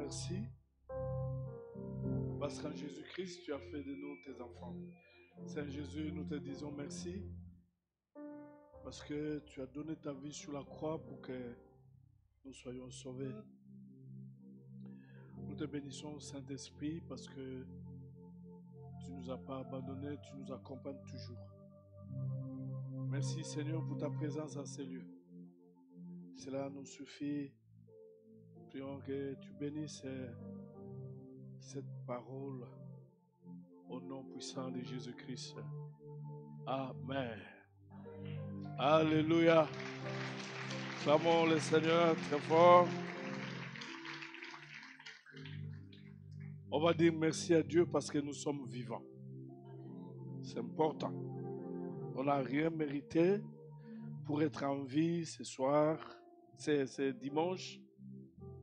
merci parce qu'en Jésus-Christ, tu as fait de nous tes enfants. Seigneur Jésus, nous te disons merci parce que tu as donné ta vie sur la croix pour que nous soyons sauvés. Nous te bénissons, Saint-Esprit, parce que tu ne nous as pas abandonnés, tu nous accompagnes toujours. Merci Seigneur pour ta présence à ces lieux. Cela nous suffit. Prions que tu bénisses cette parole au nom puissant de Jésus-Christ. Amen. Alléluia. Clamons le Seigneur très fort. On va dire merci à Dieu parce que nous sommes vivants. C'est important. On n'a rien mérité pour être en vie ce soir. C'est dimanche.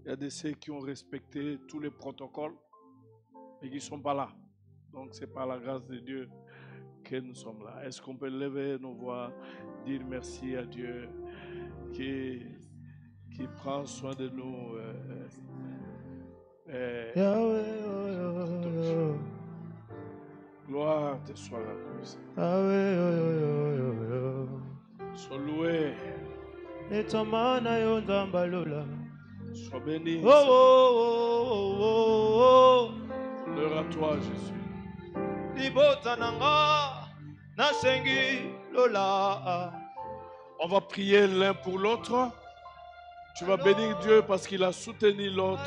Il y a de ceux qui ont respecté tous les protocoles et qui ne sont pas là. Donc c'est par la grâce de Dieu que nous sommes là. Est-ce qu'on peut lever nos voix, dire merci à Dieu qui prend soin de nous. Gloire te soit la puissance. Sois loué. Sois béni. Gloire à toi, Jésus. On va prier l'un pour l'autre. Tu vas bénir Dieu parce qu'il a soutenu l'autre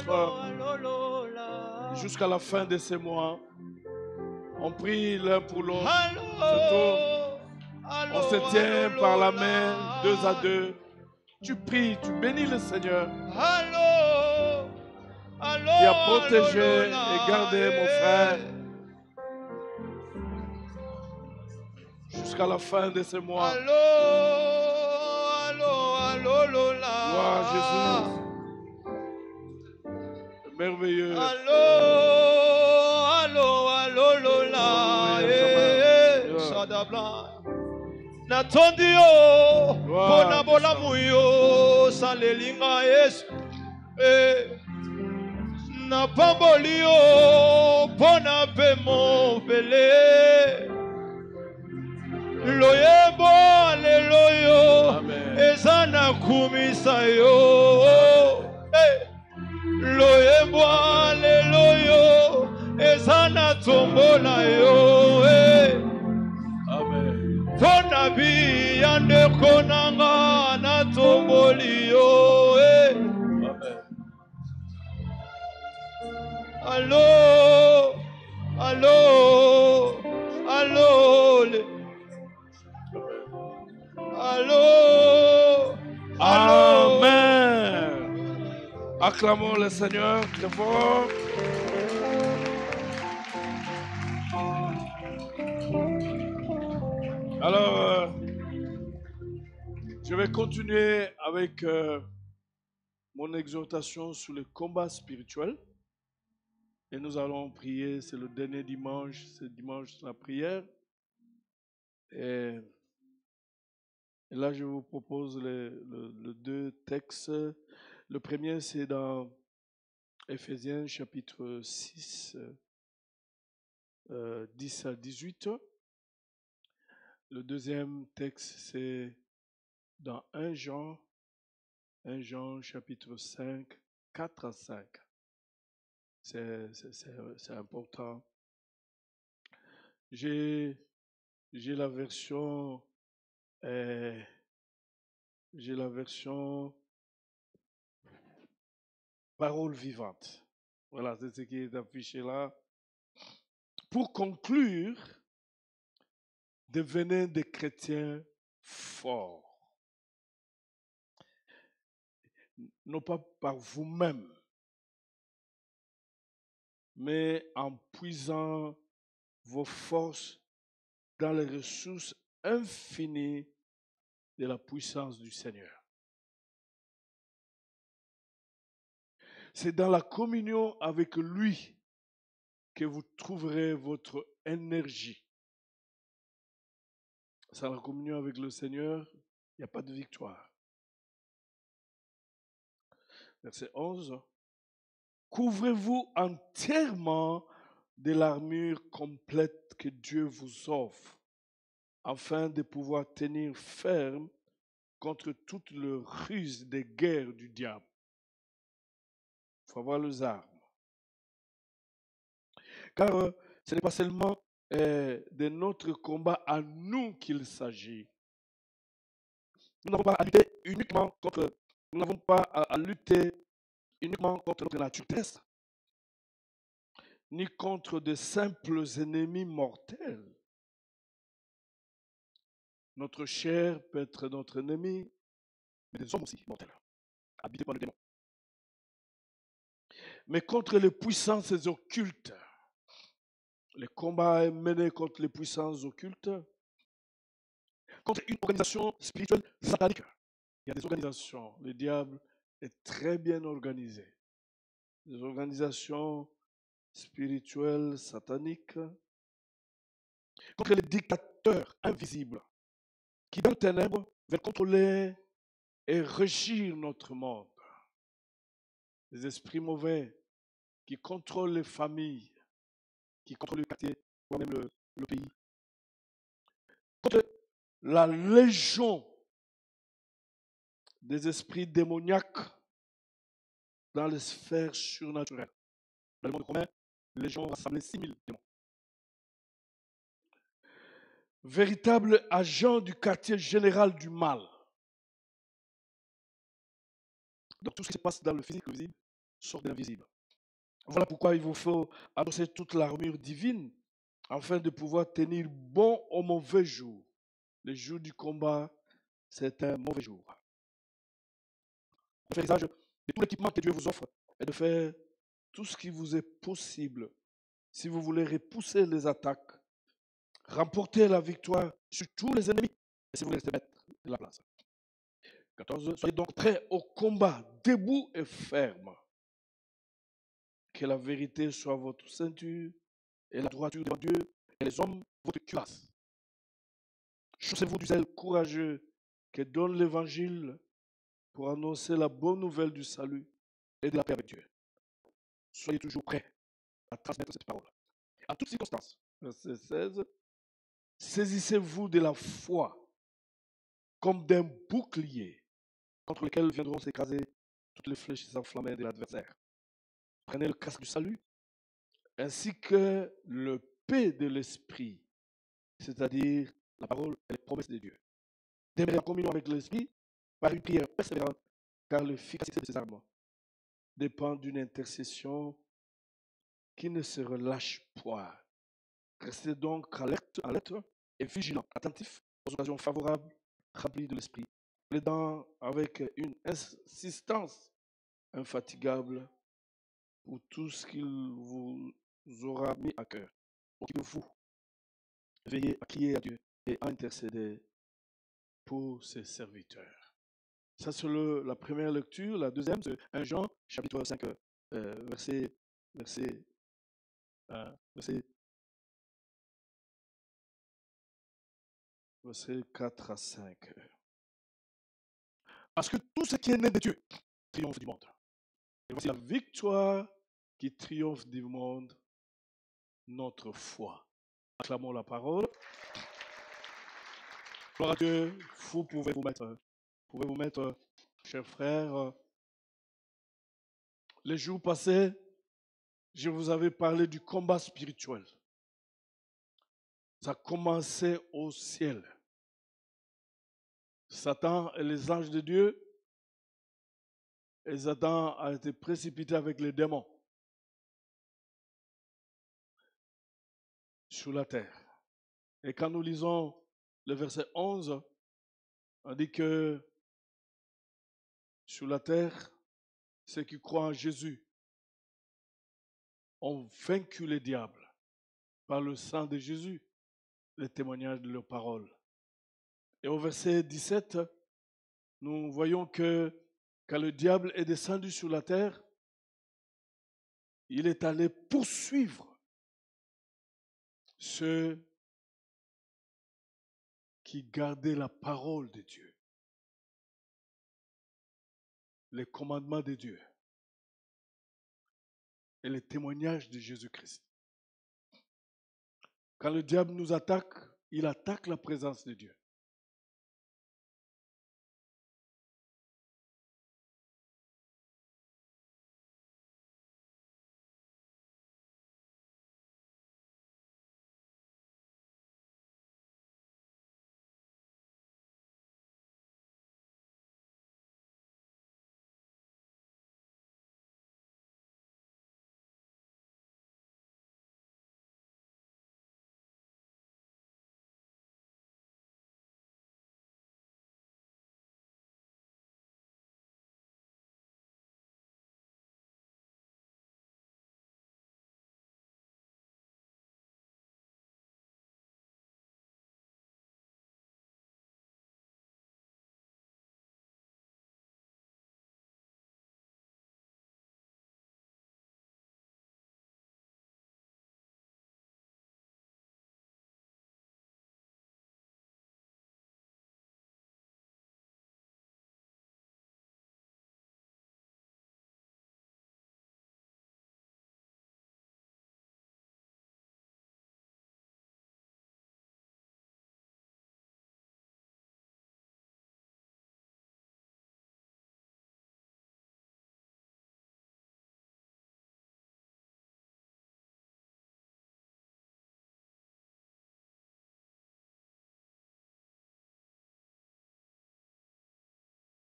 jusqu'à la fin de ces mois. On prie l'un pour l'autre. On se tient par la main, 2 à 2. Tu pries, tu bénis le Seigneur qui a protégé et gardé mon frère jusqu'à la fin de ce mois. Gloire à Jésus. Merveilleux. Natondi yo pona bolamu yo salelinga Yesu na pamboli yo pona pemo pele loyebo lelo yo ezana kumisa yo loyebo lelo yo ezana tombola yo Pona bi yande konanga na tomboli yo Allo allo allo allo Amen. Acclamons le Seigneur très fort. Alors, je vais continuer avec mon exhortation sur le combat spirituel. Et nous allons prier, c'est le dernier dimanche, c'est dimanche de la prière. Et là, je vous propose les 2 textes. Le premier, c'est dans Éphésiens chapitre 6, 10 à 18. Le deuxième texte, c'est dans 1 Jean chapitre 5, 4 à 5. C'est important. J'ai la version parole vivante. Voilà, c'est ce qui est affiché là. Pour conclure, devenez des chrétiens forts. Non pas par vous-même, mais en puisant vos forces dans les ressources infinies de la puissance du Seigneur. C'est dans la communion avec lui que vous trouverez votre énergie. Sans la communion avec le Seigneur, il n'y a pas de victoire. Verset 11. couvrez-vous entièrement de l'armure complète que Dieu vous offre, afin de pouvoir tenir ferme contre toute le ruse des guerres du diable. Il faut avoir les armes. Car ce n'est pas seulement de notre combat à nous qu'il s'agit. Nous n'avons pas à lutter uniquement contre, nous n'avons pas à lutter uniquement contre notre nature terrestre, ni contre de simples ennemis mortels. Notre chair peut être notre ennemi, mais des hommes aussi mortels, habités par le démon. Mais contre les puissances occultes, le combat est mené contre les puissances occultes, contre une organisation spirituelle satanique. Il y a des organisations, le diable est très bien organisé. Des organisations spirituelles sataniques, contre les dictateurs invisibles qui, dans le ténèbre, veulent contrôler et régir notre monde. Les esprits mauvais qui contrôlent les familles, qui contrôlent le quartier, voire même le pays. Contre la légion des esprits démoniaques dans les sphères surnaturelles. Dans le monde romain, les légions rassemblaient 6000 démons. Véritable agent du quartier général du mal. Donc tout ce qui se passe dans le physique, le visible, sort de l'invisible. Voilà pourquoi il vous faut annoncer toute l'armure divine afin de pouvoir tenir bon au mauvais jour. Le jour du combat, c'est un mauvais jour. Faites usage de tout l'équipement que Dieu vous offre et de faire tout ce qui vous est possible si vous voulez repousser les attaques, remporter la victoire sur tous les ennemis et si vous voulez rester mettre de la place. 14. Soyez donc prêts au combat, debout et ferme. Que la vérité soit votre ceinture et la droiture devant Dieu et les hommes votre cuirasse. Chaussez-vous du zèle courageux que donne l'évangile pour annoncer la bonne nouvelle du salut et de la paix avec Dieu. Soyez toujours prêts à transmettre cette parole. En toutes circonstances, verset 16, saisissez-vous de la foi comme d'un bouclier contre lequel viendront s'écraser toutes les flèches enflammées de l'adversaire. Prenez le casque du salut ainsi que le paix de l'esprit, c'est-à-dire la parole et les promesses de Dieu. Demeurer en communion avec l'esprit par une prière persévérante, car l'efficacité de ces armes dépend d'une intercession qui ne se relâche point. Restez donc alerte et vigilant, attentif aux occasions favorables, remplis de l'esprit, plaidant avec une insistance infatigable pour tout ce qu'il vous aura mis à cœur. Occupez-vous, veillez à crier à Dieu et à intercéder pour ses serviteurs. Ça, c'est la première lecture. La deuxième, c'est 1 Jean, chapitre 5, verset 4 à 5. Parce que tout ce qui est né de Dieu triomphe du monde. Et voici la victoire qui triomphe du monde, notre foi. Acclamons la parole. Gloire à Dieu. Vous pouvez vous mettre, chers frères. Les jours passés, je vous avais parlé du combat spirituel. Ça commençait au ciel. Satan et les anges de Dieu, et Satan a été précipité avec les démons sur la terre. Et quand nous lisons le verset 11, on dit que sur la terre, ceux qui croient en Jésus ont vaincu les diables par le sang de Jésus, le témoignage de leurs paroles. Et au verset 17, nous voyons que quand le diable est descendu sur la terre, il est allé poursuivre ceux qui gardaient la parole de Dieu, les commandements de Dieu. et le témoignage de Jésus-Christ. Quand le diable nous attaque, il attaque la présence de Dieu.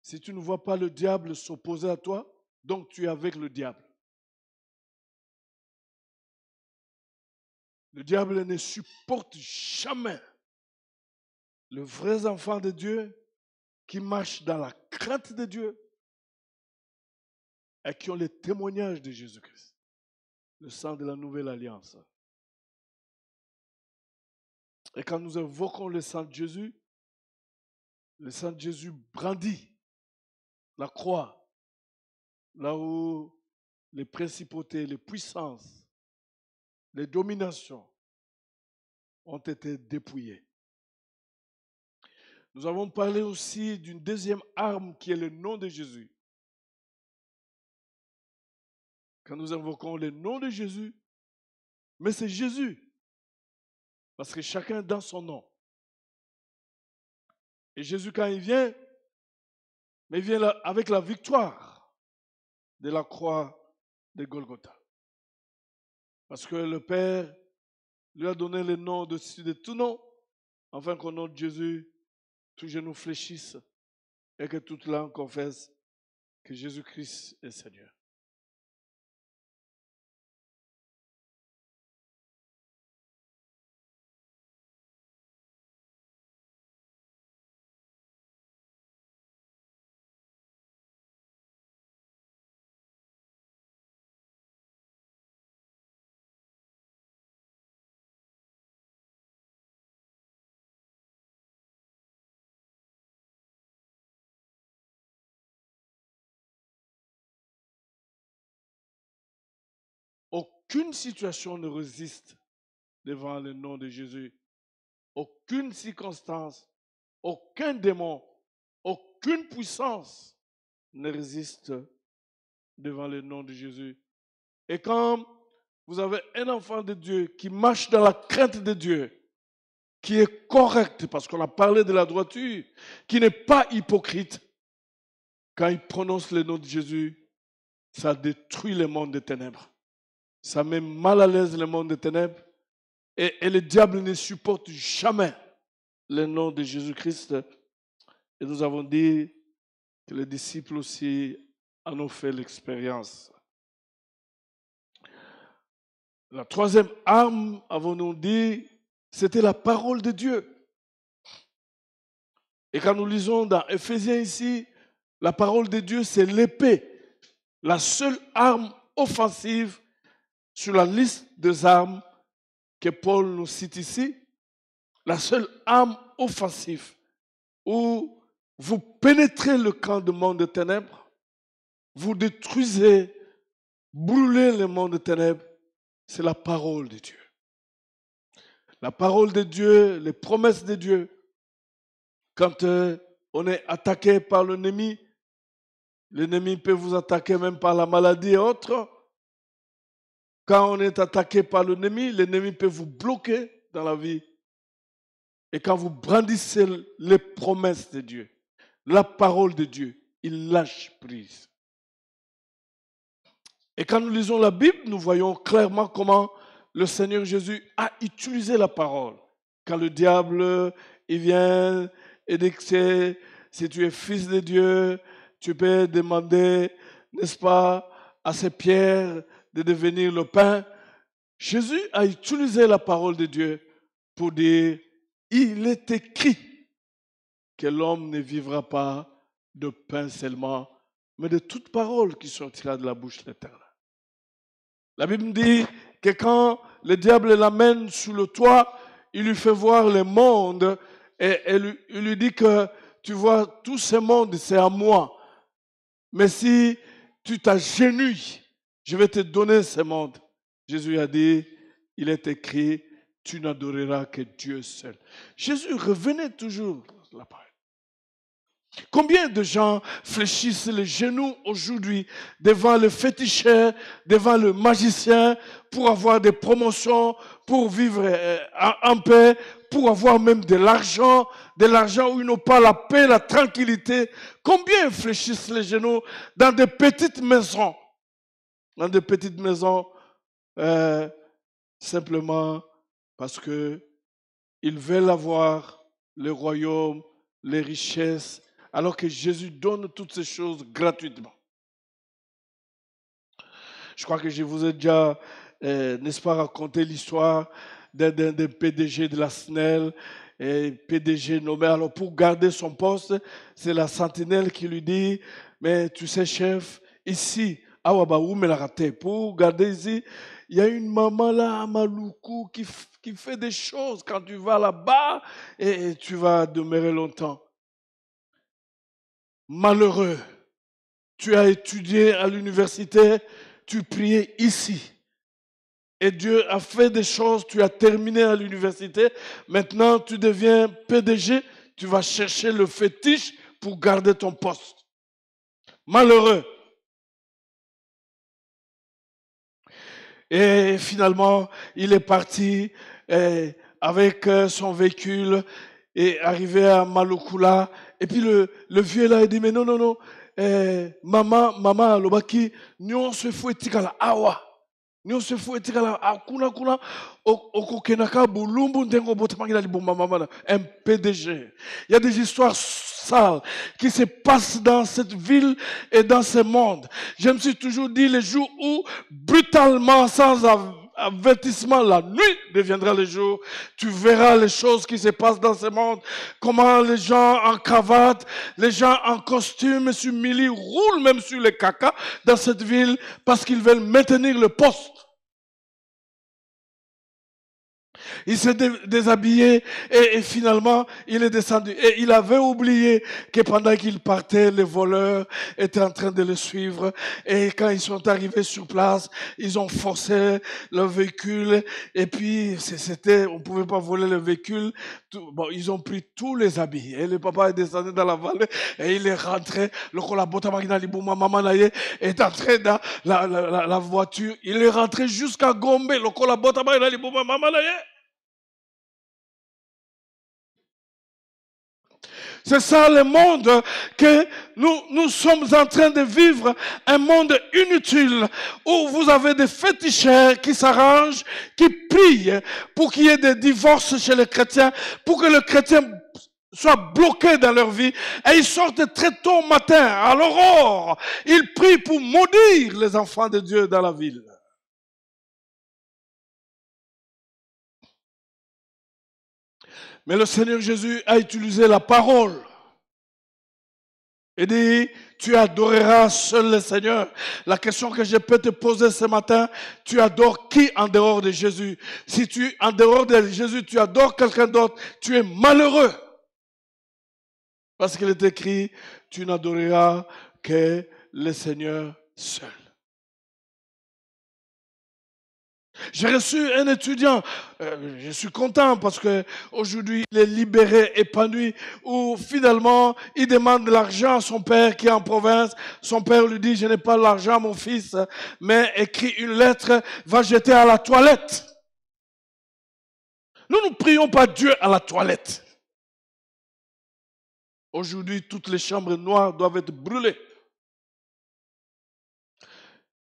Si tu ne vois pas le diable s'opposer à toi, donc tu es avec le diable. Le diable ne supporte jamais les vrais enfants de Dieu qui marchent dans la crainte de Dieu et qui ont le témoignage de Jésus-Christ, le sang de la nouvelle alliance. Et quand nous invoquons le sang de Jésus brandit la croix, là où les principautés, les puissances, les dominations ont été dépouillées. Nous avons parlé aussi d'une deuxième arme qui est le nom de Jésus. Quand nous invoquons le nom de Jésus, mais c'est Jésus, parce que chacun dans son nom. Et Jésus, quand il vient, mais il vient là avec la victoire de la croix de Golgotha. Parce que le Père lui a donné le nom au-dessus de tout nom, afin qu'au nom de Jésus, tout genou fléchisse et que toute langue confesse que Jésus-Christ est Seigneur. Aucune situation ne résiste devant le nom de Jésus. Aucune circonstance, aucun démon, aucune puissance ne résiste devant le nom de Jésus. Et quand vous avez un enfant de Dieu qui marche dans la crainte de Dieu, qui est correct, parce qu'on a parlé de la droiture, qui n'est pas hypocrite, quand il prononce le nom de Jésus, ça détruit le monde des ténèbres. Ça met mal à l'aise le monde des ténèbres. Et le diable ne supporte jamais le nom de Jésus-Christ. Et nous avons dit que les disciples aussi en ont fait l'expérience. La troisième arme, avons-nous dit, c'était la parole de Dieu. Et quand nous lisons dans Éphésiens ici, la parole de Dieu, c'est l'épée, la seule arme offensive sur la liste des armes que Paul nous cite ici, la seule arme offensive où vous pénétrez le camp du monde des ténèbres, vous détruisez, brûlez le monde des ténèbres, c'est la parole de Dieu. La parole de Dieu, les promesses de Dieu, quand on est attaqué par l'ennemi peut vous attaquer même par la maladie et autres, Quand on est attaqué par l'ennemi peut vous bloquer dans la vie. Et quand vous brandissez les promesses de Dieu, la parole de Dieu, il lâche prise. Et quand nous lisons la Bible, nous voyons clairement comment le Seigneur Jésus a utilisé la parole. Quand le diable, il vient et dit que si tu es fils de Dieu, tu peux demander, n'est-ce pas, à ces pierres de devenir le pain. Jésus a utilisé la parole de Dieu pour dire, il est écrit que l'homme ne vivra pas de pain seulement, mais de toute parole qui sortira de la bouche de l'Éternel. La Bible dit que quand le diable l'amène sous le toit, il lui fait voir le monde et il lui dit que tu vois, tout ce monde, c'est à moi. Mais si tu t'agenouilles, je vais te donner ce monde. Jésus a dit, il est écrit, tu n'adoreras que Dieu seul. Jésus revenait toujours la parole. Combien de gens fléchissent les genoux aujourd'hui devant le féticheur, devant le magicien, pour avoir des promotions, pour vivre en paix, pour avoir même de l'argent où ils n'ont pas la paix, la tranquillité. Combien fléchissent les genoux dans des petites maisons, simplement parce que ils veulent avoir le royaume, les richesses, alors que Jésus donne toutes ces choses gratuitement. Je crois que je vous ai déjà, n'est-ce pas, raconté l'histoire d'un PDG de la SNEL, et PDG nommé. Alors pour garder son poste, c'est la sentinelle qui lui dit, mais tu sais chef, ici, pour garder ici, il y a une maman là à Maluku qui fait des choses quand tu vas là-bas et tu vas demeurer longtemps. Malheureux, tu as étudié à l'université, tu priais ici. Et Dieu a fait des choses, tu as terminé à l'université. Maintenant, tu deviens PDG, tu vas chercher le fétiche pour garder ton poste. Malheureux. Et finalement, il est parti avec son véhicule et arrivé à Malukula. Et puis le vieux là, il dit, mais non, maman, lobaki, nous se fouet tikala awa. Nous se fouet tikala akuna, okokenaka bulumbu ndengo botamangila libumba mama, un PDG. Il y a des histoires sales qui se passent dans cette ville et dans ce monde. Je me suis toujours dit, les jours où, brutalement, sans avertissement, la nuit deviendra le jour, tu verras les choses qui se passent dans ce monde, comment les gens en cravate, les gens en costume s'humilient, roulent même sur les caca dans cette ville parce qu'ils veulent maintenir le poste. Il s'est déshabillé et finalement, il est descendu. Et il avait oublié que pendant qu'il partait, les voleurs étaient en train de le suivre. Et quand ils sont arrivés sur place, ils ont forcé le véhicule. Et puis, on ne pouvait pas voler le véhicule. Bon, ils ont pris tous les habits. Et le papa est descendu dans la vallée et il est rentré. Le colabota magina libuma maman est entré dans la voiture. Il est rentré jusqu'à Gombe. Le colabota magina libuma maman C'est ça le monde que nous sommes en train de vivre, un monde inutile où vous avez des féticheurs qui s'arrangent, qui prient pour qu'il y ait des divorces chez les chrétiens, pour que les chrétiens soient bloqués dans leur vie et ils sortent très tôt au matin, à l'aurore. Ils prient pour maudire les enfants de Dieu dans la ville. Mais le Seigneur Jésus a utilisé la parole. Il dit, tu adoreras seul le Seigneur. La question que je peux te poser ce matin, tu adores qui en dehors de Jésus? Si en dehors de Jésus, tu adores quelqu'un d'autre, tu es malheureux. Parce qu'il est écrit, tu n'adoreras que le Seigneur seul. J'ai reçu un étudiant, je suis content parce que aujourd'hui il est libéré, épanoui, où finalement il demande de l'argent à son père qui est en province. Son père lui dit, je n'ai pas l'argent mon fils, mais écris une lettre, va jeter à la toilette. Nous ne prions pas Dieu à la toilette. Aujourd'hui, toutes les chambres noires doivent être brûlées.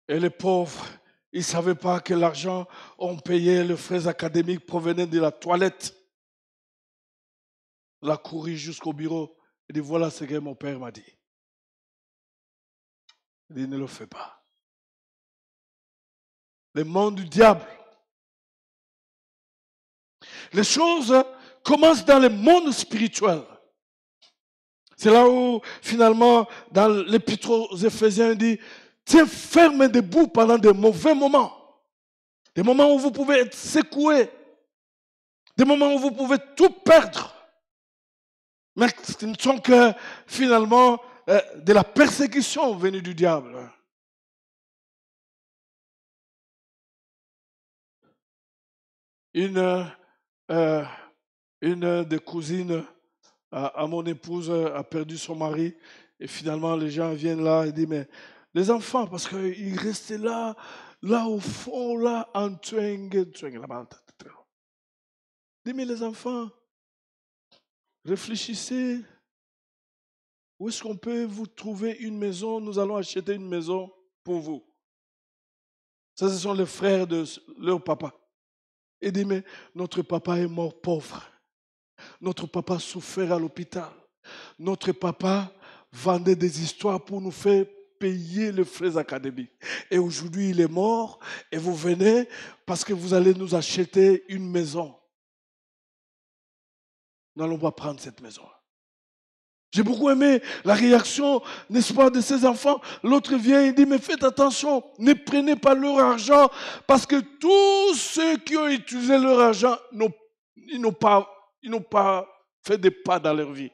Et les pauvres, ils ne savaient pas que l'argent on payait les frais académiques provenait de la toilette. Il a couru jusqu'au bureau. Il dit, voilà ce que mon père m'a dit. Il dit, ne le fais pas. Le monde du diable. Les choses commencent dans le monde spirituel. C'est là où, finalement, dans l'Épître aux Éphésiens, il dit, tiens ferme debout pendant des mauvais moments. Des moments où vous pouvez être secoué. Des moments où vous pouvez tout perdre. Mais ce ne sont que, finalement, de la persécution venue du diable. Une des cousines à mon épouse a perdu son mari et finalement les gens viennent là et disent mais les enfants parce qu'ils restaient là au fond là en twing là-bas. Dis mais les enfants réfléchissez, où est-ce qu'on peut vous trouver une maison? Nous allons acheter une maison pour vous. Ça ce sont les frères de leur papa. Et dit mais notre papa est mort pauvre. Notre papa souffrait à l'hôpital. Notre papa vendait des histoires pour nous faire payer les frais académiques. Et aujourd'hui, il est mort et vous venez parce que vous allez nous acheter une maison. Nous n'allons pas prendre cette maison. J'ai beaucoup aimé la réaction, n'est-ce pas, de ces enfants. L'autre vient et dit, mais faites attention, ne prenez pas leur argent parce que tous ceux qui ont utilisé leur argent, ils n'ont pas fait des pas dans leur vie.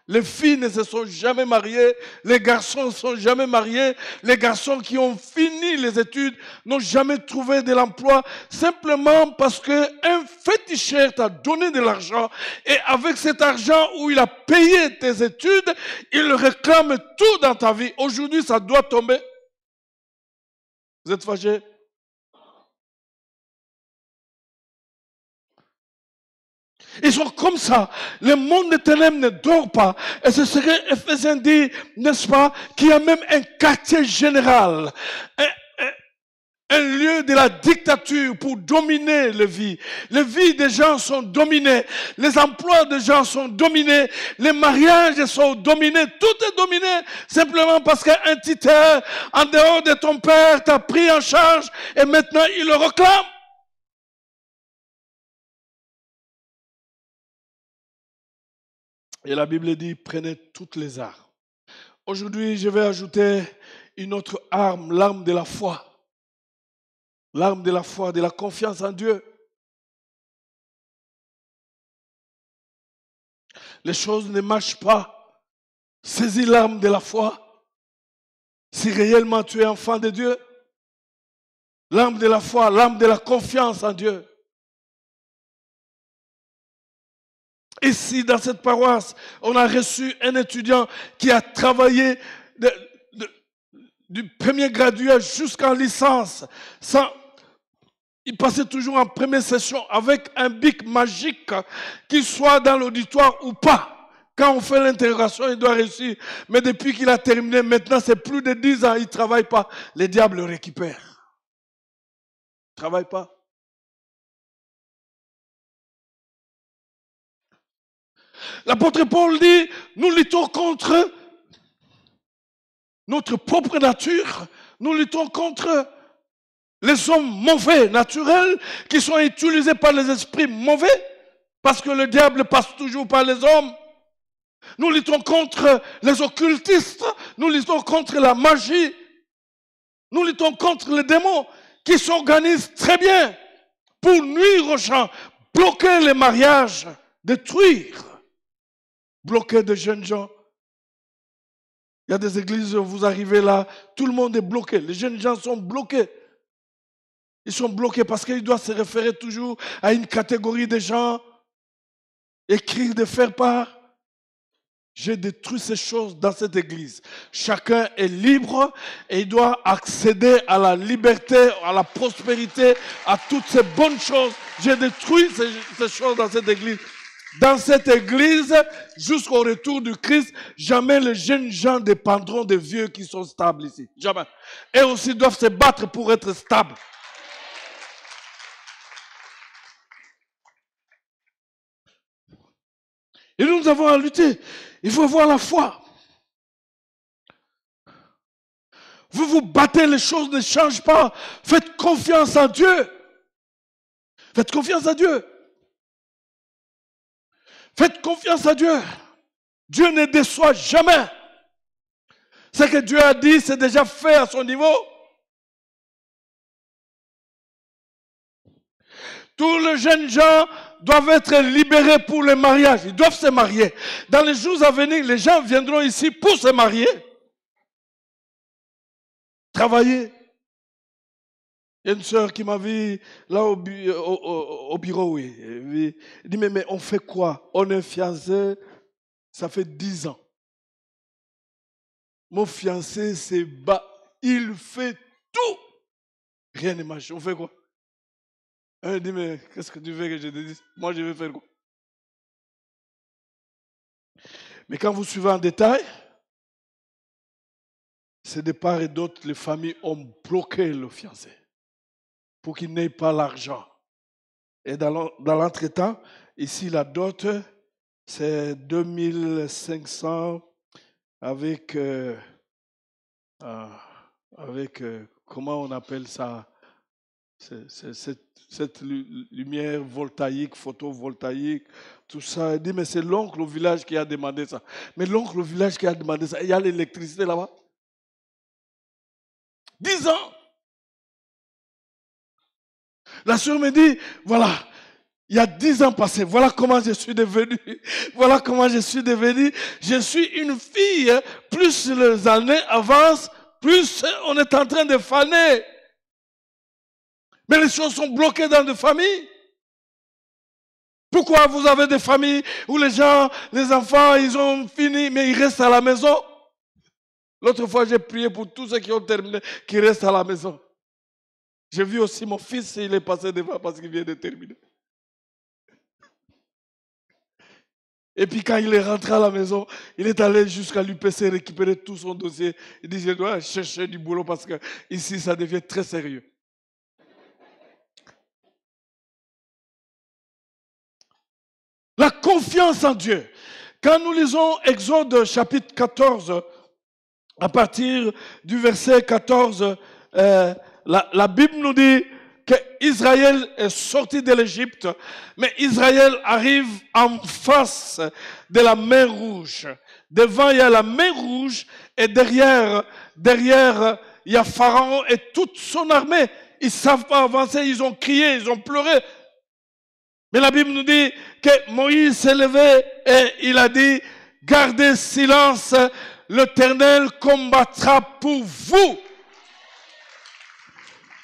Les filles ne se sont jamais mariées, les garçons ne sont jamais mariés, les garçons qui ont fini les études n'ont jamais trouvé de l'emploi simplement parce qu'un féticheur t'a donné de l'argent et avec cet argent où il a payé tes études, il réclame tout dans ta vie. Aujourd'hui, ça doit tomber. Vous êtes fâchés? Ils sont comme ça. Le monde des ténèbres ne dort pas. Et c'est ce que Éphésiens dit, n'est-ce pas, qu'il y a même un quartier général, un lieu de la dictature pour dominer les vies. Les vies des gens sont dominées. Les emplois des gens sont dominés. Les mariages sont dominés. Tout est dominé simplement parce qu'un titeur, en dehors de ton père, t'a pris en charge et maintenant il le réclame. Et la Bible dit, prenez toutes les armes. Aujourd'hui, je vais ajouter une autre arme, l'arme de la foi. L'arme de la foi, de la confiance en Dieu. Les choses ne marchent pas. Saisis l'arme de la foi. Si réellement tu es enfant de Dieu, l'arme de la foi, l'arme de la confiance en Dieu. Ici, dans cette paroisse, on a reçu un étudiant qui a travaillé du premier graduat jusqu'en licence. Il passait toujours en première session avec un bic magique, qu'il soit dans l'auditoire ou pas. Quand on fait l'interrogation, il doit réussir. Mais depuis qu'il a terminé, maintenant, c'est plus de 10 ans, il ne travaille pas. Les diables le récupèrent. Il ne travaille pas. L'apôtre Paul dit, nous luttons contre notre propre nature, nous luttons contre les hommes mauvais, naturels, qui sont utilisés par les esprits mauvais, parce que le diable passe toujours par les hommes. Nous luttons contre les occultistes, nous luttons contre la magie, nous luttons contre les démons qui s'organisent très bien pour nuire aux gens, bloquer les mariages, détruire. Bloquer de jeunes gens. Il y a des églises où vous arrivez là, tout le monde est bloqué. Les jeunes gens sont bloqués. Ils sont bloqués parce qu'ils doivent se référer toujours à une catégorie de gens, écrire, de faire part. J'ai détruit ces choses dans cette église. Chacun est libre et il doit accéder à la liberté, à la prospérité, à toutes ces bonnes choses. J'ai détruit ces choses dans cette église. Dans cette église, jusqu'au retour du Christ, jamais les jeunes gens dépendront des vieux qui sont stables ici. Jamais. Eux aussi doivent se battre pour être stables. Et nous avons à lutter. Il faut avoir la foi. Vous vous battez, les choses ne changent pas. Faites confiance en Dieu. Faites confiance à Dieu. Faites confiance à Dieu. Dieu ne déçoit jamais. Ce que Dieu a dit, c'est déjà fait à son niveau. Tous les jeunes gens doivent être libérés pour le mariage. Ils doivent se marier. Dans les jours à venir, les gens viendront ici pour se marier. Travailler. Il y a une soeur qui m'a vu là au bureau, oui. Elle dit, mais on fait quoi? On est fiancés, ça fait 10 ans. Mon fiancé s'est battu. Il fait tout. Rien ne marche. On fait quoi? Elle dit, mais qu'est-ce que tu veux que je te dise? Moi, je vais faire quoi? Mais quand vous suivez en détail, c'est de part et d'autre, les familles ont bloqué le fiancé pour qu'il n'ait pas l'argent. Et dans l'entretemps, ici, la dot, c'est 2500 avec comment on appelle ça? Cette lumière voltaïque, photovoltaïque, tout ça. Il dit, mais c'est l'oncle au village qui a demandé ça. Mais l'oncle au village qui a demandé ça, il y a l'électricité là-bas. 10 ans. La soeur me dit, voilà, il y a 10 ans passés, voilà comment je suis devenu. Voilà comment je suis devenu. Je suis une fille, plus les années avancent, plus on est en train de faner. Mais les choses sont bloquées dans des familles. Pourquoi vous avez des familles où les gens, les enfants, ils ont fini, mais ils restent à la maison? L'autre fois, j'ai prié pour tous ceux qui ont terminé, qui restent à la maison. J'ai vu aussi mon fils, il est passé devant parce qu'il vient de terminer. Et puis quand il est rentré à la maison, il est allé jusqu'à l'UPC récupérer tout son dossier. Il dit, je dois chercher du boulot parce que ici, ça devient très sérieux. La confiance en Dieu. Quand nous lisons Exode chapitre 14, à partir du verset 14, la Bible nous dit qu'Israël est sorti de l'Égypte, mais Israël arrive en face de la mer Rouge. Devant, il y a la mer Rouge et derrière, il y a Pharaon et toute son armée. Ils ne savent pas avancer, ils ont crié, ils ont pleuré. Mais la Bible nous dit que Moïse s'est levé et il a dit, gardez silence, l'Éternel combattra pour vous.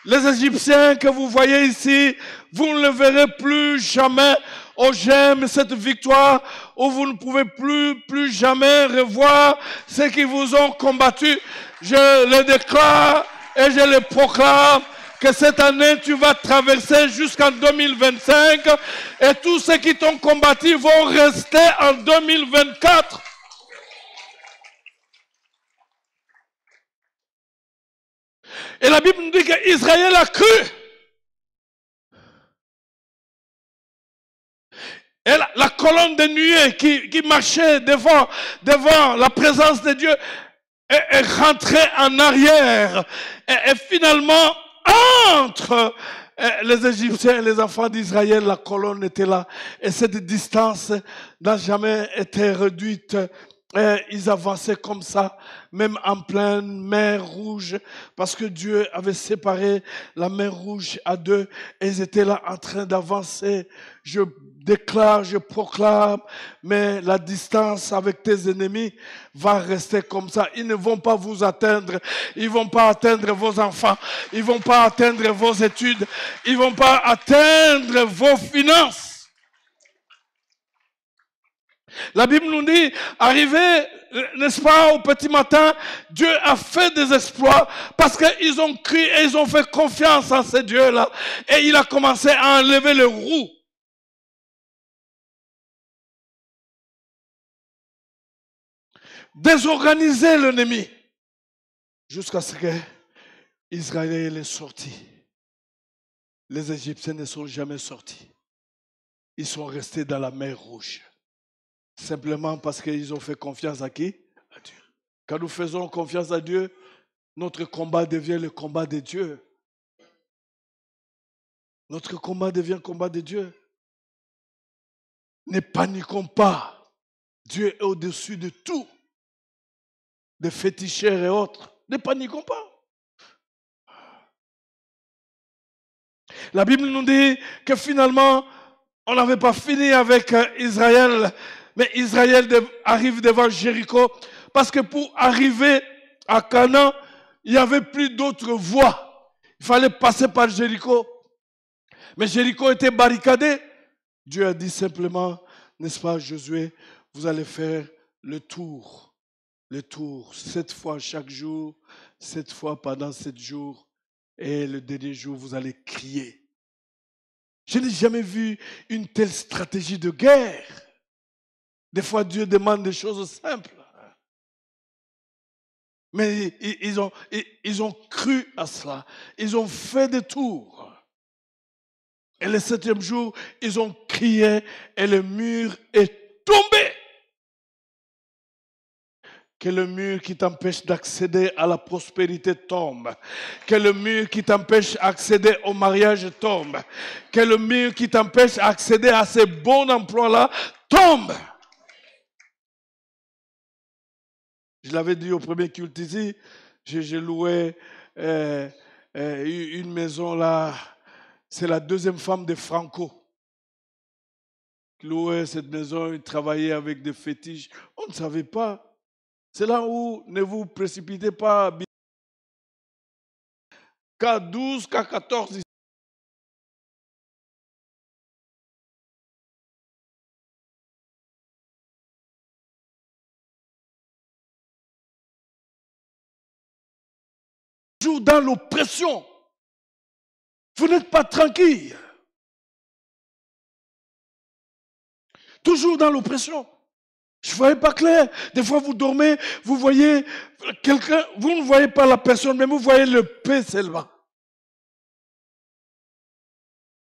Les Égyptiens que vous voyez ici, vous ne le verrez plus jamais. Oh, j'aime cette victoire où vous ne pouvez plus jamais revoir ceux qui vous ont combattu. Je le déclare et je le proclame que cette année, tu vas traverser jusqu'en 2025 et tous ceux qui t'ont combattu vont rester en 2024. Et la Bible nous dit qu'Israël a cru. Et la colonne de nuée qui marchait devant la présence de Dieu est rentrée en arrière. Et finalement, entre les Égyptiens et les enfants d'Israël, la colonne était là. Et cette distance n'a jamais été réduite. Et ils avançaient comme ça, même en pleine mer Rouge, parce que Dieu avait séparé la mer Rouge à deux, et ils étaient là en train d'avancer. Je déclare, je proclame, mais la distance avec tes ennemis va rester comme ça. Ils ne vont pas vous atteindre. Ils ne vont pas atteindre vos enfants. Ils ne vont pas atteindre vos études. Ils ne vont pas atteindre vos finances. La Bible nous dit, arrivé, n'est-ce pas, au petit matin, Dieu a fait des exploits parce qu'ils ont cru et ils ont fait confiance en ce Dieu-là. Et il a commencé à enlever le roux. Désorganiser l'ennemi jusqu'à ce que Israël est sorti. Les Égyptiens ne sont jamais sortis. Ils sont restés dans la mer Rouge. Simplement parce qu'ils ont fait confiance à qui? À Dieu. Quand nous faisons confiance à Dieu, notre combat devient le combat de Dieu. Notre combat devient le combat de Dieu. Ne paniquons pas. Dieu est au-dessus de tout. Des féticheurs et autres. Ne paniquons pas. La Bible nous dit que finalement, on n'avait pas fini avec Israël, mais Israël arrive devant Jéricho, parce que pour arriver à Canaan, il n'y avait plus d'autres voies. Il fallait passer par Jéricho. Mais Jéricho était barricadé. Dieu a dit simplement, n'est-ce pas, Josué, vous allez faire le tour. Le tour, 7 fois chaque jour, 7 fois pendant 7 jours. Et le dernier jour, vous allez crier. Je n'ai jamais vu une telle stratégie de guerre. Des fois, Dieu demande des choses simples. Mais ils ont cru à cela. Ils ont fait des tours. Et le 7e jour, ils ont crié et le mur est tombé. Que le mur qui t'empêche d'accéder à la prospérité tombe. Que le mur qui t'empêche d'accéder au mariage tombe. Que le mur qui t'empêche d'accéder à ces bons emplois-là tombe. Je l'avais dit au premier culte ici, j'ai loué une maison là. C'est la 2e femme de Franco. Qui louait cette maison, il travaillait avec des fétiches. On ne savait pas. C'est là où ne vous précipitez pas. K12, K14. Toujours dans l'oppression. Vous n'êtes pas tranquille. Toujours dans l'oppression. Je ne voyais pas clair. Des fois, vous dormez, vous voyez quelqu'un, vous ne voyez pas la personne, mais vous voyez le paix seulement.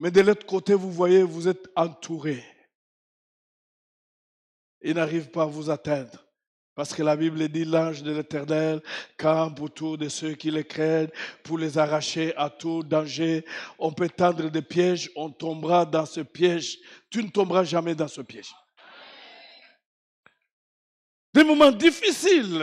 Mais de l'autre côté, vous voyez, vous êtes entouré. Il n'arrive pas à vous atteindre. Parce que la Bible dit, l'ange de l'Éternel campe autour de ceux qui le craignent pour les arracher à tout danger. On peut tendre des pièges, on tombera dans ce piège. Tu ne tomberas jamais dans ce piège. Des moments difficiles,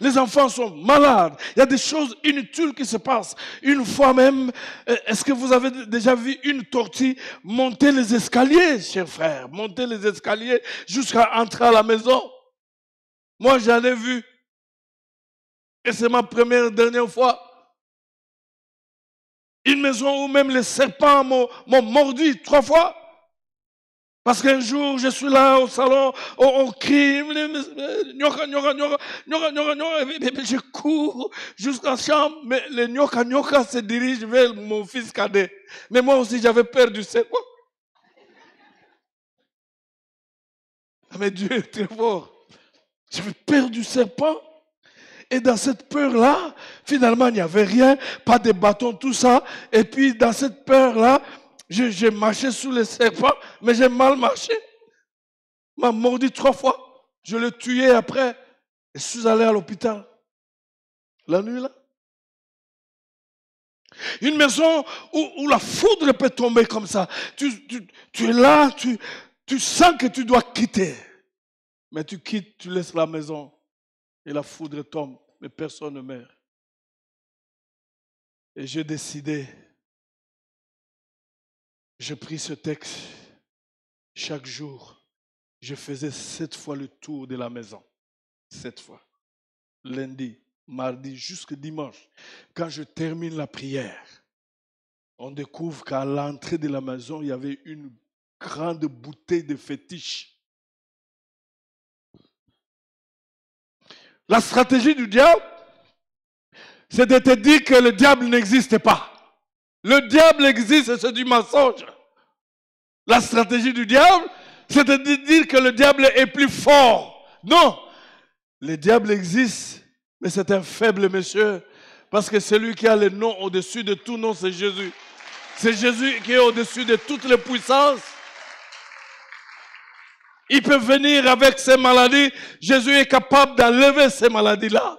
les enfants sont malades, il y a des choses inutiles qui se passent. Une fois même, est-ce que vous avez déjà vu une tortue monter les escaliers, chers frères, monter les escaliers jusqu'à entrer à la maison? Moi, j'en ai vu. Et c'est ma dernière fois. Une maison où même les serpents m'ont mordu 3 fois. Parce qu'un jour, je suis là au salon, on crie, je cours jusqu'à la chambre, mais le nyoka se dirige vers mon fils cadet. Mais moi aussi, j'avais peur du serpent. Mais Dieu est très fort. J'avais peur du serpent. Et dans cette peur-là, finalement, il n'y avait rien, pas de bâton, tout ça. Et puis, dans cette peur-là, j'ai marché sous le serpent, mais j'ai mal marché. Il m'a mordu 3 fois. Je l'ai tué après. Et je suis allé à l'hôpital. La nuit, là. Une maison où la foudre peut tomber comme ça. Tu es là, tu sens que tu dois quitter. Mais tu quittes, tu laisses la maison. Et la foudre tombe. Mais personne ne meurt. Et j'ai décidé. J'ai pris ce texte. chaque jour, je faisais 7 fois le tour de la maison. 7 fois. Lundi, mardi, jusqu'au dimanche. Quand je termine la prière, on découvre qu'à l'entrée de la maison, il y avait une grande bouteille de fétiche. La stratégie du diable, c'est de te dire que le diable n'existe pas. Le diable existe, c'est du mensonge. La stratégie du diable, c'est de dire que le diable est plus fort. Non, le diable existe, mais c'est un faible monsieur. Parce que celui qui a le nom au-dessus de tout nom, c'est Jésus. C'est Jésus qui est au-dessus de toutes les puissances. Il peut venir avec ses maladies. Jésus est capable d'enlever ces maladies-là.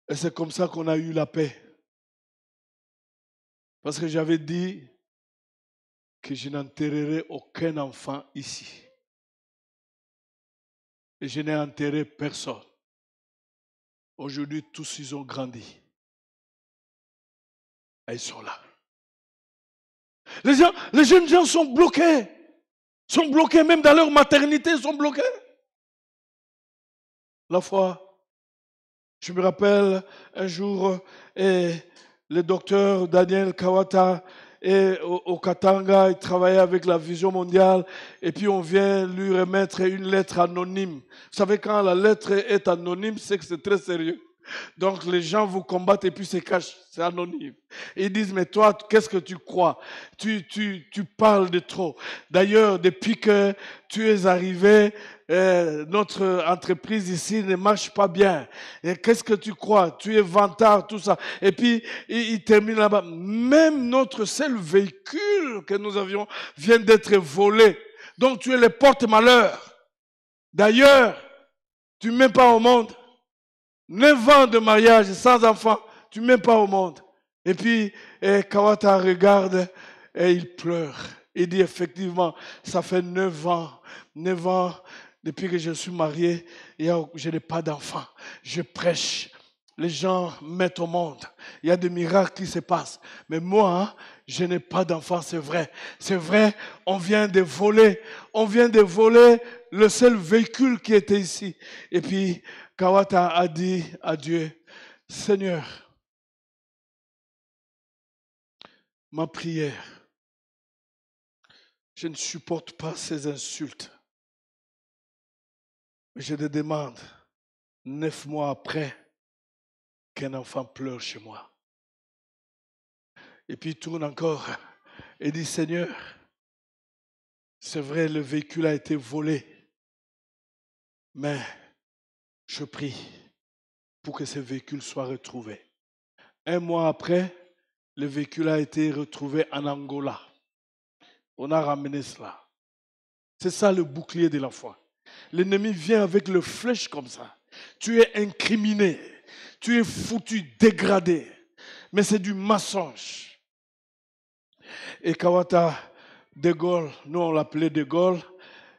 Et c'est comme ça qu'on a eu la paix. Parce que j'avais dit que je n'enterrerai aucun enfant ici. Et je n'ai enterré personne. Aujourd'hui, tous ils ont grandi. Et ils sont là. Les jeunes gens sont bloqués. Sont bloqués même dans leur maternité, ils sont bloqués. La fois, je me rappelle un jour, le docteur Daniel Kawata au Katanga, il travaillait avec la Vision mondiale, et puis on vient lui remettre une lettre anonyme. Vous savez, quand la lettre est anonyme, c'est que c'est très sérieux. Donc les gens vous combattent et puis se cachent, c'est anonyme. Et ils disent, mais toi, qu'est-ce que tu crois? Tu parles de trop. D'ailleurs, depuis que tu es arrivé, notre entreprise ici ne marche pas bien. Et qu'est-ce que tu crois? Tu es vantard, tout ça. Et puis, il termine là-bas. Même notre seul véhicule que nous avions vient d'être volé. Donc tu es le porte-malheur. D'ailleurs, tu ne mets pas au monde. 9 ans de mariage sans enfant, tu ne mets pas au monde. Et puis, Kawata regarde et il pleure. Il dit effectivement, ça fait 9 ans depuis que je suis marié, et je n'ai pas d'enfant. Je prêche. Les gens mettent au monde. Il y a des miracles qui se passent. Mais moi, je n'ai pas d'enfant, c'est vrai. C'est vrai, on vient de voler. On vient de voler le seul véhicule qui était ici. Et puis, Kawata a dit à Dieu, Seigneur, ma prière, je ne supporte pas ces insultes. Je te demande, 9 mois après, qu'un enfant pleure chez moi. Et puis il tourne encore et dit, Seigneur, c'est vrai, le véhicule a été volé, mais je prie pour que ce véhicule soit retrouvé. 1 mois après, le véhicule a été retrouvé en Angola. On a ramené cela. C'est ça le bouclier de la foi. L'ennemi vient avec le flèche comme ça. Tu es incriminé. Tu es foutu, dégradé. Mais c'est du mensonge. Et Kawata, De Gaulle, nous on l'appelait De Gaulle,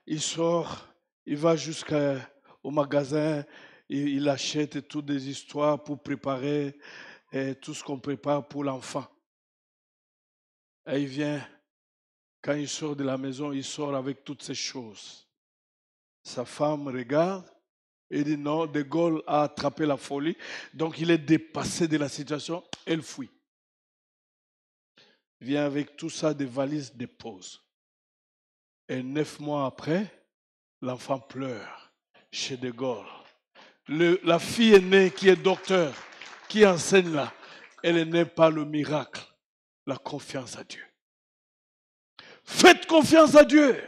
il sort, il va jusqu'au magasin, il achète toutes des histoires pour préparer tout ce qu'on prépare pour l'enfant. Et il vient, quand il sort de la maison, il sort avec toutes ces choses. Sa femme regarde et dit non, De Gaulle a attrapé la folie, donc il est dépassé de la situation, elle fuit. Il vient avec tout ça, des valises, dépose. Et 9 mois après, l'enfant pleure chez De Gaulle. La fille aînée qui est docteur, qui enseigne là, elle n'est pas le miracle, la confiance à Dieu. Faites confiance à Dieu.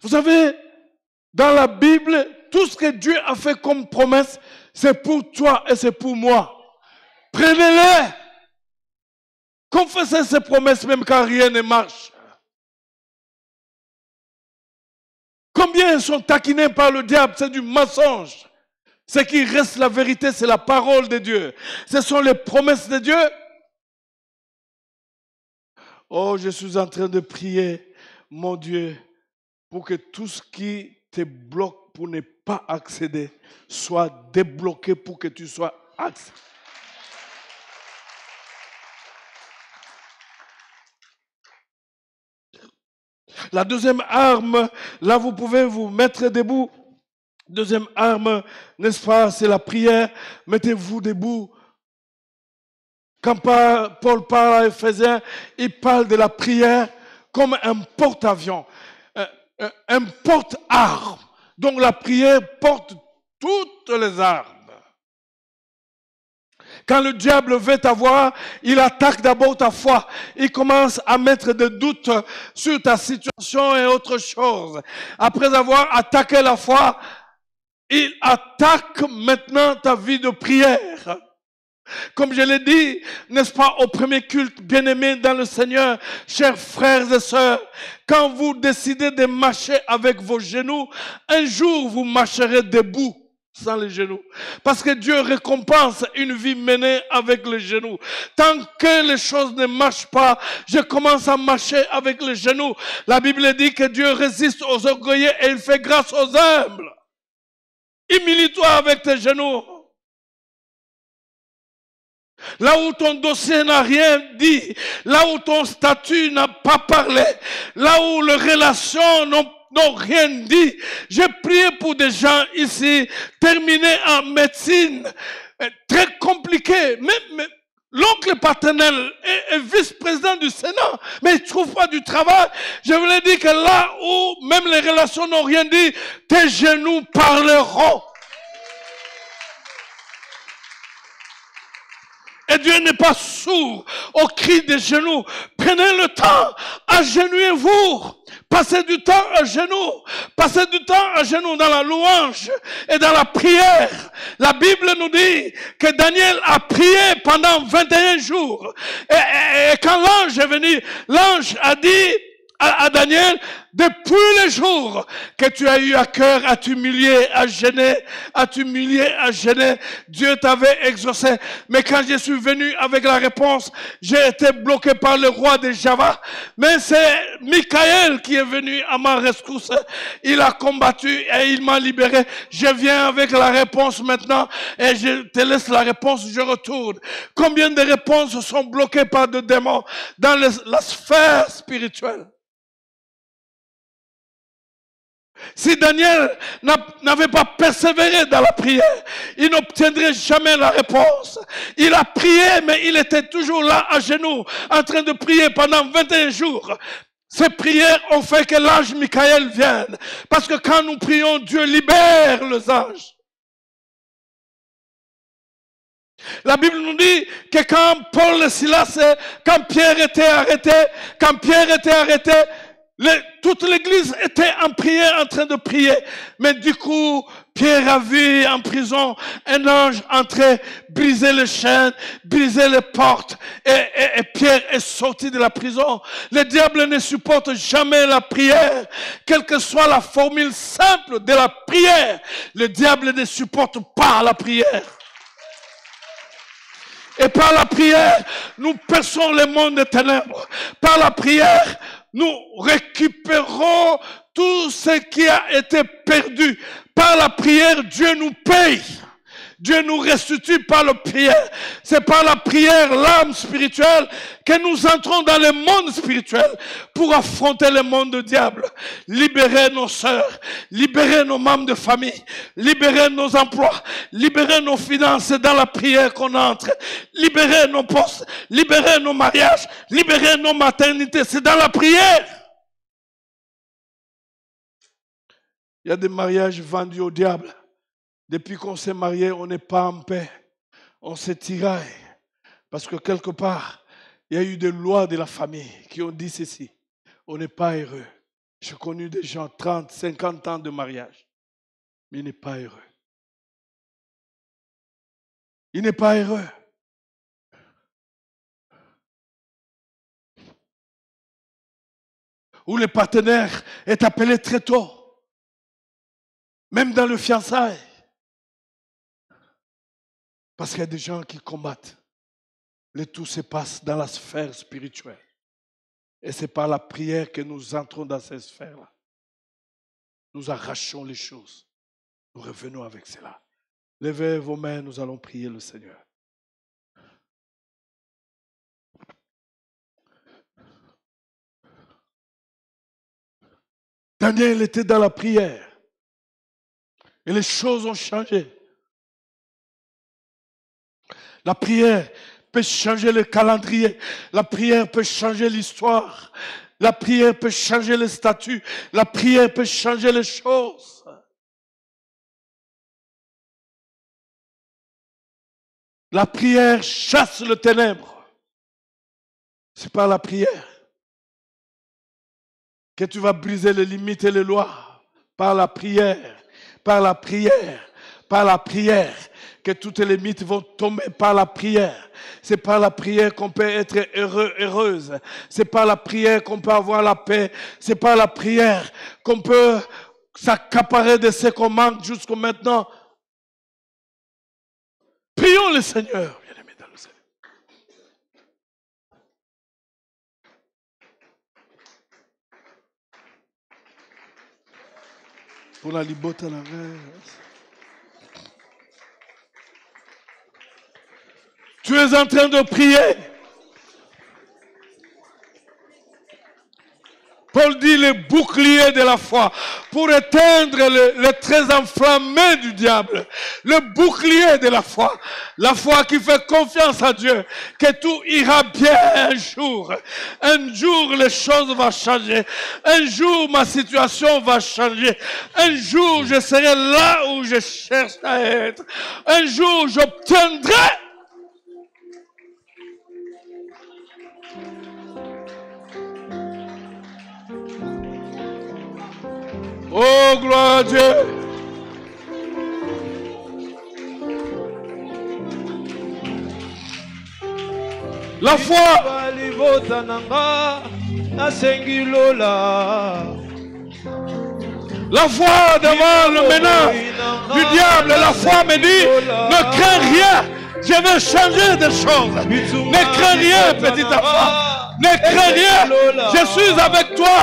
Vous savez, dans la Bible, tout ce que Dieu a fait comme promesse, c'est pour toi et c'est pour moi. Prenez-les. Confessez ces promesses même quand rien ne marche. Combien sont taquinés par le diable? C'est du mensonge. Ce qui reste la vérité, c'est la parole de Dieu. Ce sont les promesses de Dieu. Oh, je suis en train de prier, mon Dieu, pour que tout ce qui te bloque pour ne pas accéder soit débloqué pour que tu sois accédé. La deuxième arme, là vous pouvez vous mettre debout. Deuxième arme, n'est-ce pas, c'est la prière. Mettez-vous debout. Quand Paul parle à Éphésiens, il parle de la prière comme un porte-avions, un porte-arme. Donc la prière porte toutes les armes. Quand le diable veut t'avoir, il attaque d'abord ta foi. Il commence à mettre des doutes sur ta situation et autre chose. Après avoir attaqué la foi, il attaque maintenant ta vie de prière. Comme je l'ai dit, n'est-ce pas, au premier culte, bien-aimés dans le Seigneur, chers frères et sœurs, quand vous décidez de marcher avec vos genoux, un jour vous marcherez debout sans les genoux. Parce que Dieu récompense une vie menée avec les genoux. Tant que les choses ne marchent pas, je commence à marcher avec les genoux. La Bible dit que Dieu résiste aux orgueilleux et il fait grâce aux humbles. Humilie-toi avec tes genoux. Là où ton dossier n'a rien dit, là où ton statut n'a pas parlé, là où les relations n'ont rien dit. J'ai prié pour des gens ici, terminés en médecine, très compliqué. Mais l'oncle paternel est vice-président du Sénat, mais il ne trouve pas du travail. Je voulais dire que là où même les relations n'ont rien dit, tes genoux parleront. Et Dieu n'est pas sourd au cri des genoux. Prenez le temps, agenouillez-vous. Passez du temps à genoux. Passez du temps à genoux dans la louange et dans la prière. La Bible nous dit que Daniel a prié pendant 21 jours. Et quand l'ange est venu, l'ange a dit à Daniel, depuis le jour que tu as eu à cœur à t'humilier, à gêner, Dieu t'avait exaucé. Mais quand je suis venu avec la réponse, j'ai été bloqué par le roi de Java. Mais c'est Michael qui est venu à ma rescousse. Il a combattu et il m'a libéré. Je viens avec la réponse maintenant et je te laisse la réponse, je retourne. Combien de réponses sont bloquées par des démons dans la sphère spirituelle? Si Daniel n'avait pas persévéré dans la prière, il n'obtiendrait jamais la réponse. Il a prié, mais il était toujours là à genoux, en train de prier pendant 21 jours. Ces prières ont fait que l'ange Michael vienne. Parce que quand nous prions, Dieu libère les anges. La Bible nous dit que quand Paul et Silas, quand Pierre était arrêté, toute l'église était en prière, en train de prier. Mais du coup, Pierre a vu en prison un ange entrer, briser les chaînes, briser les portes. Et Pierre est sorti de la prison. Le diable ne supporte jamais la prière. Quelle que soit la formule simple de la prière, le diable ne supporte pas la prière. Et par la prière, nous perçons le monde des ténèbres. Par la prière, nous récupérons tout ce qui a été perdu. Par la prière, Dieu nous paye. Dieu nous restitue par la prière. C'est par la prière, l'âme spirituelle, que nous entrons dans le monde spirituel pour affronter le monde du diable. Libérer nos sœurs, libérer nos membres de famille, libérer nos emplois, libérer nos finances. C'est dans la prière qu'on entre. Libérer nos postes, libérer nos mariages, libérer nos maternités. C'est dans la prière. Il y a des mariages vendus au diable. Depuis qu'on s'est marié, on n'est pas en paix. On s'est tiraille. Parce que quelque part, il y a eu des lois de la famille qui ont dit ceci. On n'est pas heureux. J'ai connu des gens 30, 50 ans de mariage. Mais il n'est pas heureux. Il n'est pas heureux. Où le partenaire est appelé très tôt. Même dans le fiançailles. Parce qu'il y a des gens qui combattent. Le tout se passe dans la sphère spirituelle. Et c'est par la prière que nous entrons dans cette sphère-là. Nous arrachons les choses. Nous revenons avec cela. Levez vos mains, nous allons prier le Seigneur. Daniel était dans la prière. Et les choses ont changé. La prière peut changer le calendrier. La prière peut changer l'histoire. La prière peut changer les statuts. La prière peut changer les choses. La prière chasse le ténèbre. C'est par la prière que tu vas briser les limites et les lois. Par la prière, par la prière, par la prière, que toutes les limites vont tomber par la prière. C'est par la prière qu'on peut être heureux, heureuse. C'est par la prière qu'on peut avoir la paix. C'est par la prière qu'on peut s'accaparer de ce qu'on manque jusqu'à maintenant. Prions le Seigneur, bien-aimés dans le Seigneur. Pour la libote à la reine. Tu es en train de prier. Paul dit le bouclier de la foi pour éteindre le très enflammé du diable. Le bouclier de la foi. La foi qui fait confiance à Dieu. Que tout ira bien un jour. Un jour les choses vont changer. Un jour ma situation va changer. Un jour je serai là où je cherche à être. Un jour j'obtiendrai. Oh, gloire à Dieu. La foi. La foi devant le menace du diable. La foi me dit, ne crains rien. Je vais changer des choses. Ne crains rien, petite enfant. Ne crains rien. Je suis avec toi.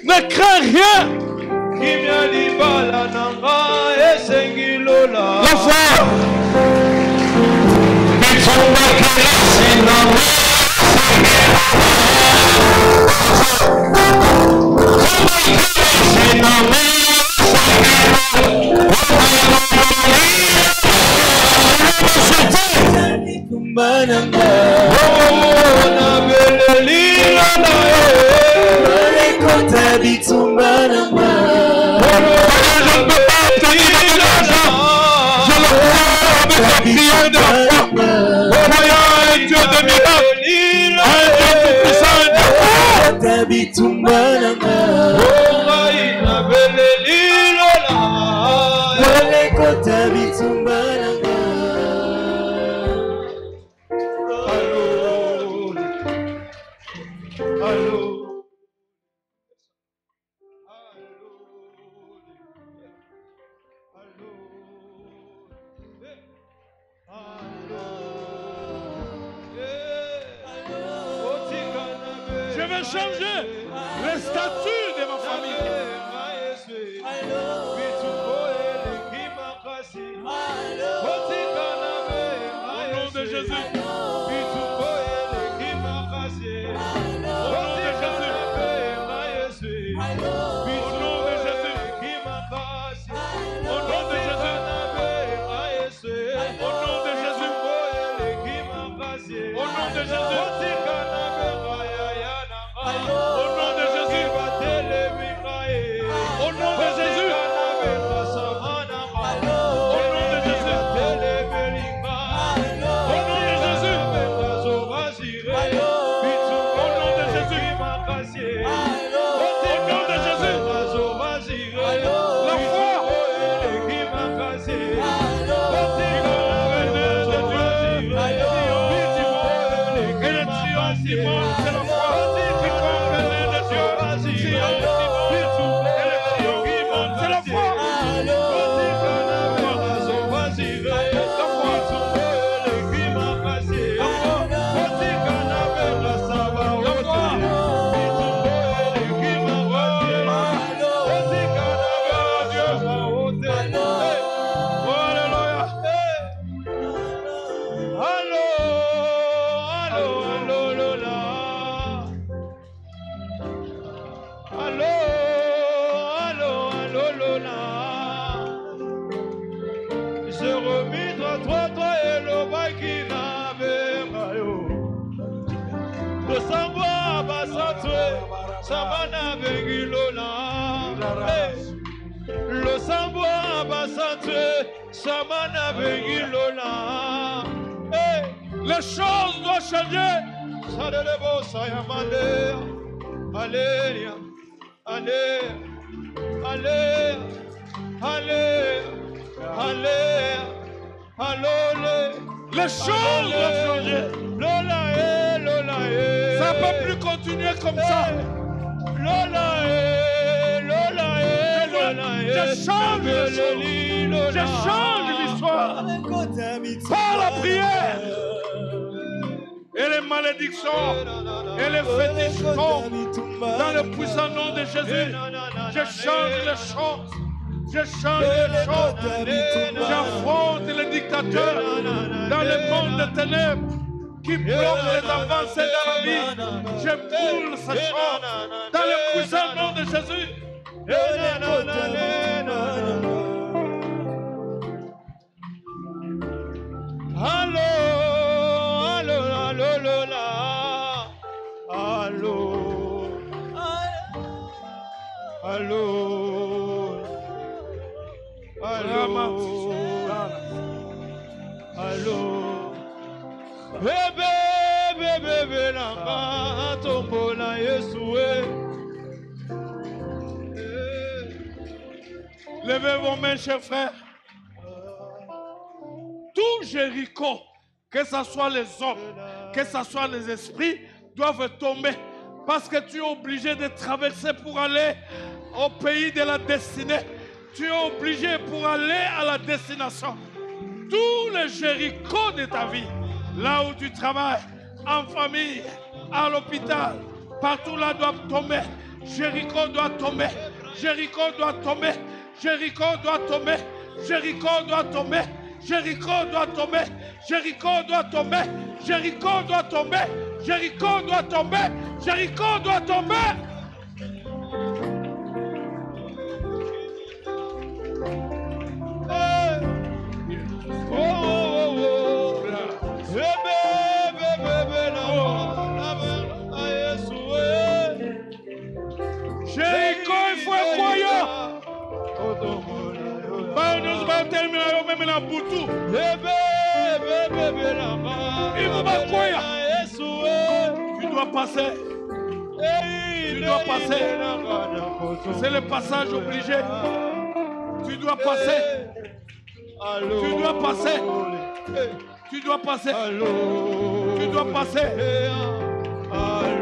Ne crains rien. La foi. Losangwa basatwe Samana bengilola Losangwa basatwe Samana bengilola Les choses doivent changer. Sadelebo sayamale Alléluia Alléluia Alléluia Alléluia Alléluia Alléluia. Les choses doivent changer. Ça ne peut plus continuer comme ça. Je change les choses. Je change l'histoire. Par la prière. Et les malédictions et les fétiches tombent dans le puissant nom de Jésus. Je change les choses. Je change les choses. J'affronte les dictateurs dans le monde des ténèbres qui bloquent les avancées dans la vie. Je brûle ces choses dans le puissant nom de Jésus. Allô, allô, allô, allô, allô, allô, allô, bébé, bébé, bébé, langa, tombola, Yesoué. Levez vos mains, chers frères. Tout Jéricho, que ce soit les hommes, que ce soit les esprits, doivent tomber. Parce que tu es obligé de traverser pour aller au pays de la destinée. Tu es obligé pour aller à la destination. Tous les Jéricho de ta vie, là où tu travailles, en famille, à l'hôpital, partout là doivent tomber. Jéricho doit tomber. Jéricho doit tomber. Jéricho doit tomber. Jéricho doit tomber. Jéricho doit tomber. Jéricho doit tomber. Jéricho doit tomber. Jéricho doit tomber. Jéricho doit tomber. Jéricho, il faut être croyant. Nous allons terminer même dans Boutou. Il faut pas croire. Tu dois passer. Tu dois passer. C'est le passage obligé. Tu dois passer. Tu dois passer. Tu dois passer. Tu dois passer. Allô.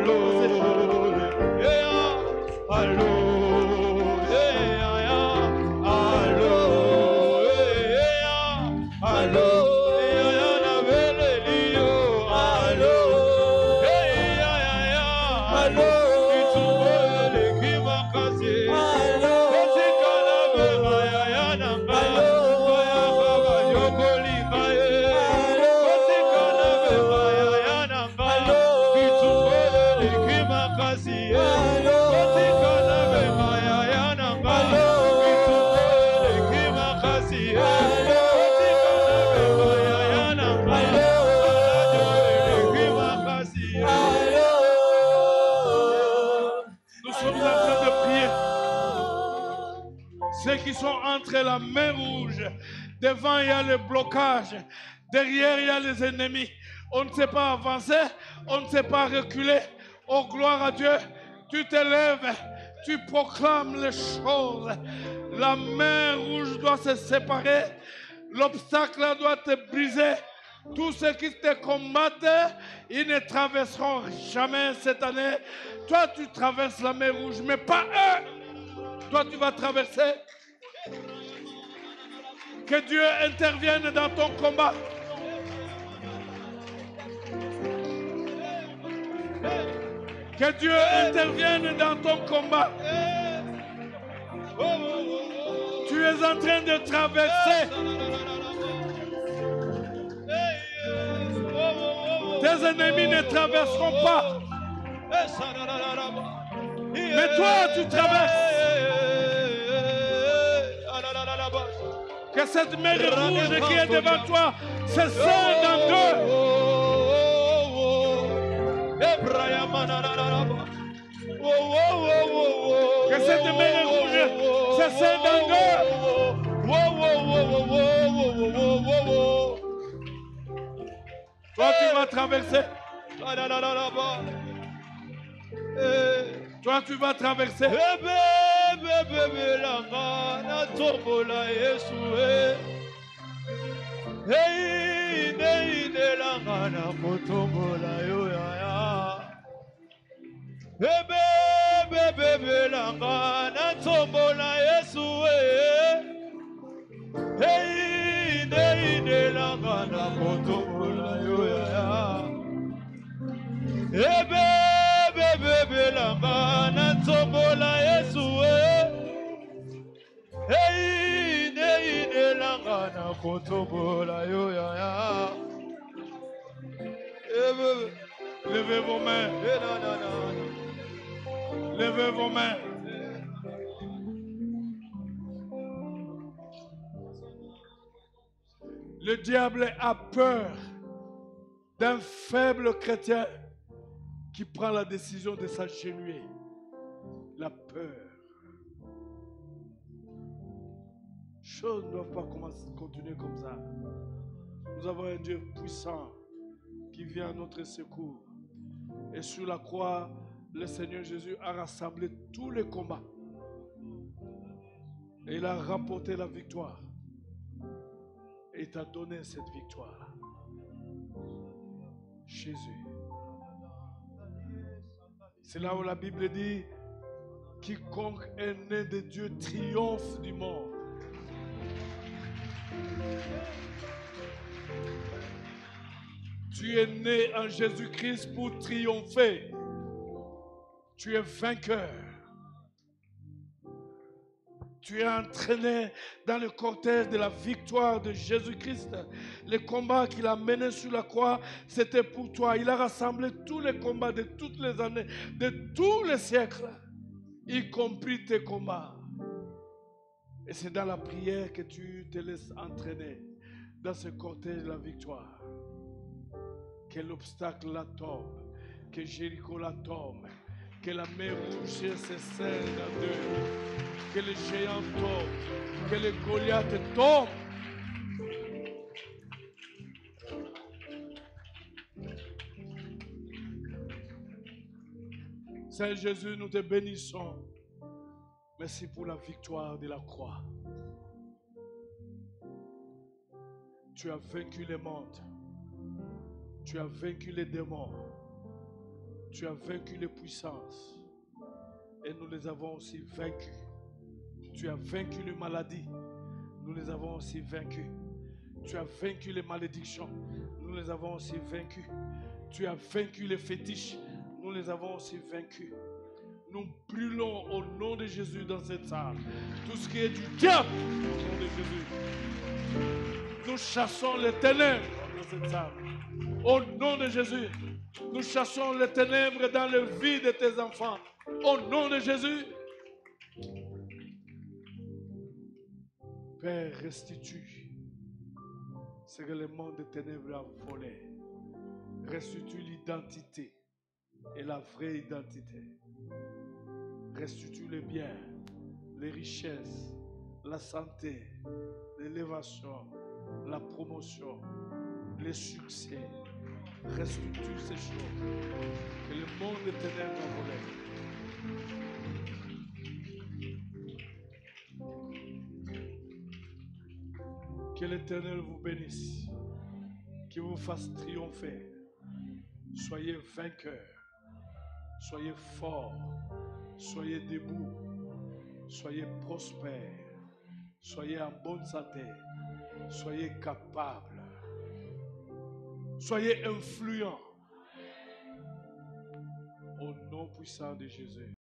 Ceux qui sont entre la mer rouge, devant il y a le blocage, derrière il y a les ennemis. On ne sait pas avancer, on ne sait pas reculer. Oh gloire à Dieu, tu te lèves, tu proclames les choses. La mer rouge doit se séparer, l'obstacle doit te briser. Tous ceux qui te combattent, ils ne traverseront jamais cette année. Toi, tu traverses la mer rouge, mais pas eux. Toi, tu vas traverser. Que Dieu intervienne dans ton combat. Que Dieu intervienne dans ton combat. Tu es en train de traverser. Tes ennemis ne traverseront pas. Mais toi, tu traverses. Que cette mer rouge qui est devant toi se scinde en deux. Que cette mer rouge se scinde en deux. Toi, tu vas traverser. Toi, tu vas traverser. Levez vos mains. Levez vos mains. Le diable a peur d'un faible chrétien qui prend la décision de s'agenouiller. La peur. Les choses ne doivent pas continuer comme ça. Nous avons un Dieu puissant qui vient à notre secours. Et sur la croix, le Seigneur Jésus a rassemblé tous les combats. Et il a remporté la victoire. Et il t'a donné cette victoire. Jésus. C'est là où la Bible dit, quiconque est né de Dieu triomphe du monde. Tu es né en Jésus-Christ pour triompher. Tu es vainqueur. Tu es entraîné dans le cortège de la victoire de Jésus-Christ. Le combat qu'il a mené sur la croix, c'était pour toi. Il a rassemblé tous les combats de toutes les années, de tous les siècles, y compris tes combats. Et c'est dans la prière que tu te laisses entraîner dans ce cortège de la victoire. Que l'obstacle la tombe, que Jéricho la tombe, que la mer rouge se scinde en deux, que les géants tombent, que les Goliaths tombent. Saint Jésus, nous te bénissons. Merci pour la victoire de la croix. Tu as vaincu les mondes. Tu as vaincu les démons. Tu as vaincu les puissances. Et nous les avons aussi vaincus. Tu as vaincu les maladies. Nous les avons aussi vaincus. Tu as vaincu les malédictions. Nous les avons aussi vaincus. Tu as vaincu les fétiches. Nous les avons aussi vaincus. Nous brûlons au nom de Jésus dans cette salle tout ce qui est du diable au nom de Jésus. Nous chassons les ténèbres dans cette salle. Au nom de Jésus, nous chassons les ténèbres dans le vie de tes enfants. Au nom de Jésus. Père, restitue ce que le monde des ténèbres a volé. Restitue l'identité et la vraie identité. Restitue les biens, les richesses, la santé, l'élévation, la promotion, les succès. Restitue ces choses que le monde des ténèbres a volées. Que l'Éternel vous bénisse, qu'il vous fasse triompher. Soyez vainqueurs, soyez forts, soyez debout, soyez prospères, soyez en bonne santé, soyez capables, soyez influents au nom puissant de Jésus.